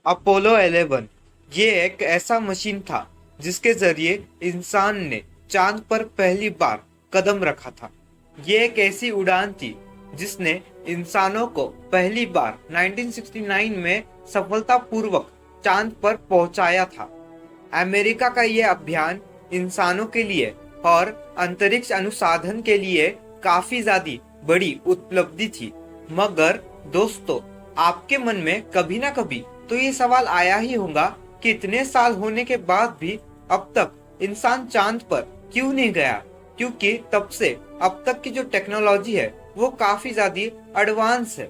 Apollo 11 ये एक ऐसा मशीन था जिसके जरिए इंसान ने चांद पर पहली बार कदम रखा था। ये एक ऐसी उड़ान थी जिसने इंसानों को पहली बार 1969 में सफलतापूर्वक चांद पर पहुंचाया था। अमेरिका का ये अभियान इंसानों के लिए और अंतरिक्ष अनुसंधान के लिए काफी ज्यादा बड़ी उपलब्धि थी। मगर दोस्तों, आपके मन में कभी ना कभी तो ये सवाल आया ही होगा कि इतने साल होने के बाद भी अब तक इंसान चांद पर क्यों नहीं गया, क्योंकि तब से अब तक की जो टेक्नोलॉजी है वो काफी ज्यादा एडवांस है।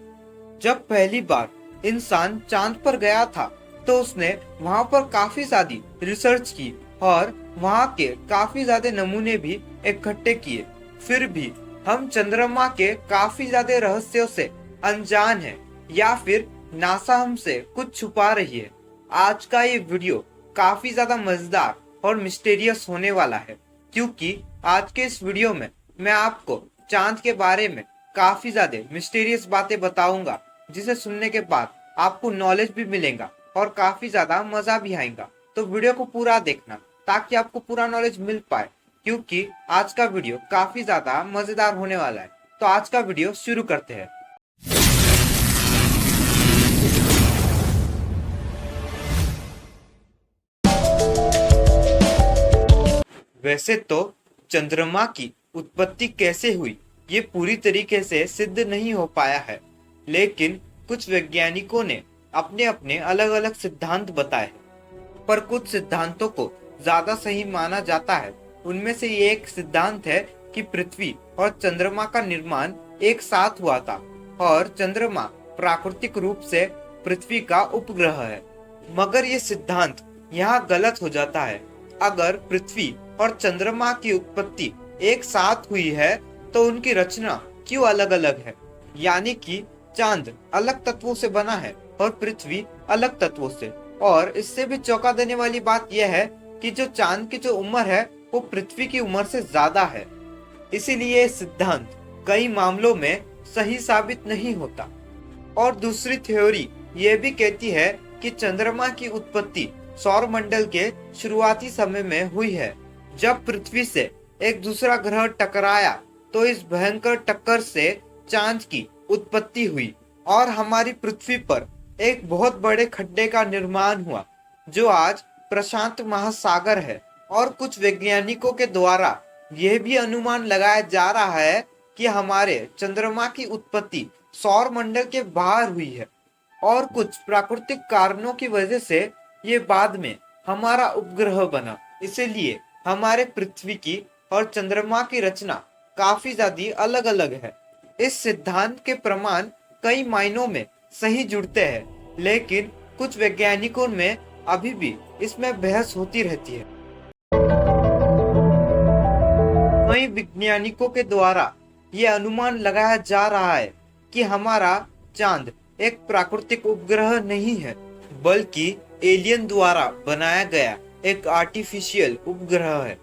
जब पहली बार इंसान चांद पर गया था तो उसने वहां पर काफी ज्यादा रिसर्च की और वहां के काफी ज्यादा नमूने भी इकट्ठे किए। फिर भी हम चंद्रमा के काफी ज्यादा रहस्यों से अनजान हैं, या फिर नासा हमसे कुछ छुपा रही है। आज का ये वीडियो काफी ज्यादा मजेदार और मिस्टीरियस होने वाला है, क्योंकि आज के इस वीडियो में मैं आपको चांद के बारे में काफी ज्यादा मिस्टीरियस बातें बताऊंगा, जिसे सुनने के बाद आपको नॉलेज भी मिलेगा और काफी ज्यादा मजा भी आएगा। तो वीडियो को पूरा देखना ताकि आपको पूरा नॉलेज मिल पाए, क्योंकि आज का वीडियो काफी ज्यादा मजेदार होने वाला है। तो आज का वीडियो शुरू करते हैं। वैसे तो चंद्रमा की उत्पत्ति कैसे हुई ये पूरी तरीके से सिद्ध नहीं हो पाया है, लेकिन कुछ वैज्ञानिकों ने अपने अपने अलग अलग सिद्धांत बताए हैं। पर कुछ सिद्धांतों को ज्यादा सही माना जाता है। उनमें से ये एक सिद्धांत है कि पृथ्वी और चंद्रमा का निर्माण एक साथ हुआ था और चंद्रमा प्राकृतिक रूप से पृथ्वी का उपग्रह है। मगर ये सिद्धांत यहाँ गलत हो जाता है। अगर पृथ्वी और चंद्रमा की उत्पत्ति एक साथ हुई है तो उनकी रचना क्यों अलग अलग है? यानी कि चांद अलग तत्वों से बना है और पृथ्वी अलग तत्वों से। और इससे भी चौंका देने वाली बात यह है कि जो चांद की जो उम्र है वो पृथ्वी की उम्र से ज्यादा है। इसीलिए सिद्धांत कई मामलों में सही साबित नहीं होता। और दूसरी थ्योरी ये भी कहती है कि चंद्रमा की उत्पत्ति सौर मंडल के शुरुआती समय में हुई है। जब पृथ्वी से एक दूसरा ग्रह टकराया तो इस भयंकर टक्कर से चांद की उत्पत्ति हुई और हमारी पृथ्वी पर एक बहुत बड़े खड्डे का निर्माण हुआ, जो आज प्रशांत महासागर है। और कुछ वैज्ञानिकों के द्वारा यह भी अनुमान लगाया जा रहा है कि हमारे चंद्रमा की उत्पत्ति सौर मंडल के बाहर हुई है और कुछ प्राकृतिक कारणों की वजह से ये बाद में हमारा उपग्रह बना। इसीलिए हमारे पृथ्वी की और चंद्रमा की रचना काफी ज्यादा अलग अलग है। इस सिद्धांत के प्रमाण कई मायनों में सही जुड़ते हैं, लेकिन कुछ वैज्ञानिकों में अभी भी इसमें बहस होती रहती है। कई वैज्ञानिकों के द्वारा यह अनुमान लगाया जा रहा है कि हमारा चांद एक प्राकृतिक उपग्रह नहीं है, बल्कि एलियन द्वारा बनाया गया एक आर्टिफिशियल उपग्रह है।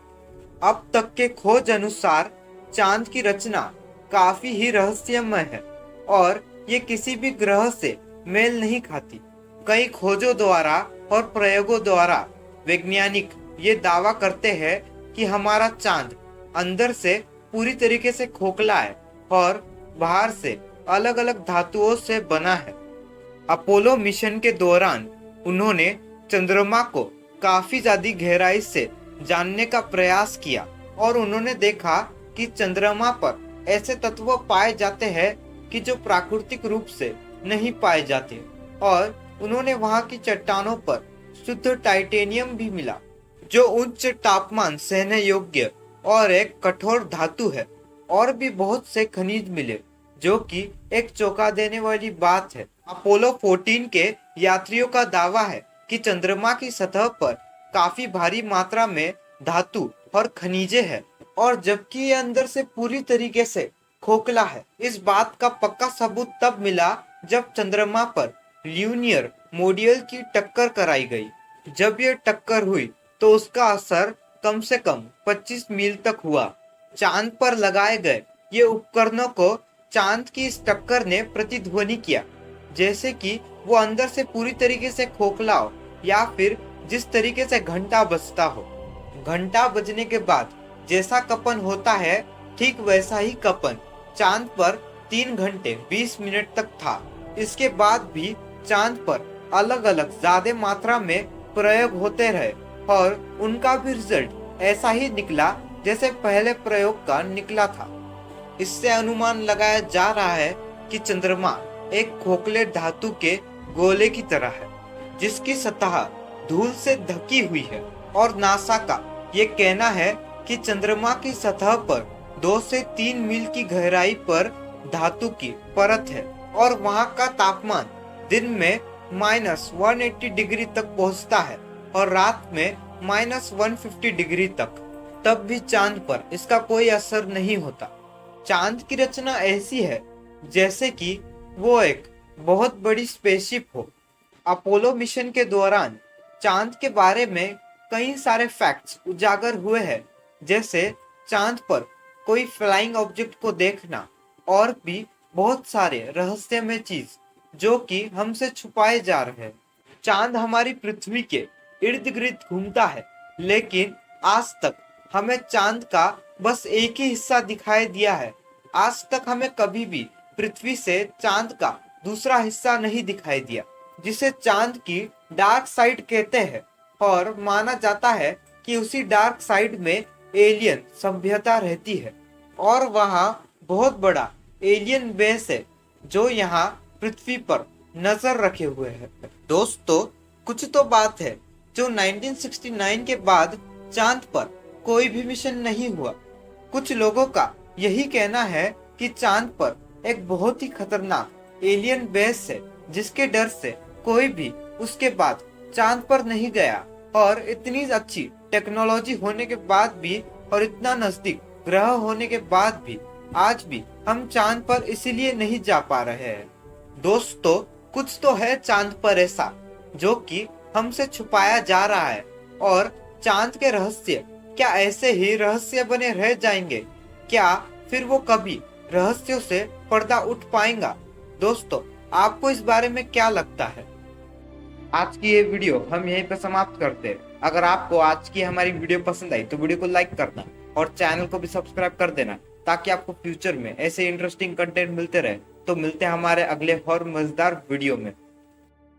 अब तक के खोज अनुसार चांद की रचना काफी ही रहस्यमय है और ये किसी भी ग्रह से मेल नहीं खाती। कई खोजों द्वारा और प्रयोगों द्वारा वैज्ञानिक ये दावा करते हैं कि हमारा चांद अंदर से पूरी तरीके से खोखला है और बाहर से अलग अलग धातुओं से बना है। अपोलो मिशन के दौरान उन्होंने चंद्रमा को काफी ज्यादा गहराई से जानने का प्रयास किया और उन्होंने देखा कि चंद्रमा पर ऐसे तत्व पाए जाते हैं कि जो प्राकृतिक रूप से नहीं पाए जाते। और उन्होंने वहां की चट्टानों पर शुद्ध टाइटेनियम भी मिला, जो उच्च तापमान सहने योग्य और एक कठोर धातु है। और भी बहुत से खनिज मिले, जो कि एक चौंका देने वाली बात है। अपोलो 14 के यात्रियों का दावा है कि चंद्रमा की सतह पर काफी भारी मात्रा में धातु और खनिजे हैं, और जबकि ये अंदर से पूरी तरीके से खोखला है। इस बात का पक्का सबूत तब मिला जब चंद्रमा पर ल्यूनियर मॉड्यूल की टक्कर कराई गई। जब ये टक्कर हुई तो उसका असर कम से कम 25 मील तक हुआ। चांद पर लगाए गए ये उपकरणों को चांद की इस टक्कर ने प्रतिध्वनि किया, जैसे कि वो अंदर से पूरी तरीके से खोखला हो या फिर जिस तरीके से घंटा बजता हो। घंटा बजने के बाद जैसा कपन होता है, ठीक वैसा ही कपन चांद पर 3 घंटे 20 मिनट तक था। इसके बाद भी चांद पर अलग अलग ज्यादा मात्रा में प्रयोग होते रहे और उनका भी रिजल्ट ऐसा ही निकला जैसे पहले प्रयोग का निकला था। इससे अनुमान लगाया जा रहा है कि चंद्रमा एक खोखले धातु के गोले की तरह है जिसकी सतह धूल से ढकी हुई है, और नासा का ये कहना है कि चंद्रमा की सतह पर 2 से 3 मील की गहराई पर धातु की परत है और वहां का तापमान दिन में -180 डिग्री तक पहुंचता है और रात में -150 डिग्री तक। तब भी चांद पर इसका कोई असर नहीं होता। चांद की रचना ऐसी है जैसे कि वो एक बहुत बड़ी स्पेसशिप हो। अपोलो मिशन के दौरान चांद के बारे में कई सारे फैक्ट्स उजागर हुए हैं, जैसे चांद पर कोई फ्लाइंग ऑब्जेक्ट को देखना और भी बहुत सारे रहस्यमय चीज जो कि हमसे छुपाए जा रहे हैं। चांद हमारी पृथ्वी के इर्द गिर्द घूमता है, लेकिन आज तक हमें चांद का बस एक ही हिस्सा दिखाई दिया है। आज तक हमें कभी भी पृथ्वी से चांद का दूसरा हिस्सा नहीं दिखाई दिया, जिसे चांद की डार्क साइड कहते हैं, और माना जाता है कि उसी डार्क साइड में एलियन सभ्यता रहती है और वहाँ बहुत बड़ा एलियन बेस है जो यहाँ पृथ्वी पर नजर रखे हुए है। दोस्तों, कुछ तो बात है जो 1969 के बाद चांद पर कोई भी मिशन नहीं हुआ। कुछ लोगों का यही कहना है कि चांद पर एक बहुत ही खतरनाक एलियन बेस है जिसके डर से कोई भी उसके बाद चांद पर नहीं गया, और इतनी अच्छी टेक्नोलॉजी होने के बाद भी और इतना नजदीक ग्रह होने के बाद भी आज भी हम चांद पर इसीलिए नहीं जा पा रहे हैं। दोस्तों, कुछ तो है चांद पर ऐसा जो कि हमसे छुपाया जा रहा है, और चांद के रहस्य क्या ऐसे ही रहस्य बने रह जाएंगे? क्या फिर वो कभी रहस्यों से पर्दा उठ पाएगा? दोस्तों, आपको इस बारे में क्या लगता है? आज की ये वीडियो हम यहीं पर समाप्त करते हैं। अगर आपको आज की हमारी वीडियो पसंद आई तो वीडियो को लाइक करना और चैनल को भी सब्सक्राइब कर देना, ताकि आपको फ्यूचर में ऐसे इंटरेस्टिंग कंटेंट मिलते रहे। तो मिलते हैं हमारे अगले और मजेदार वीडियो में।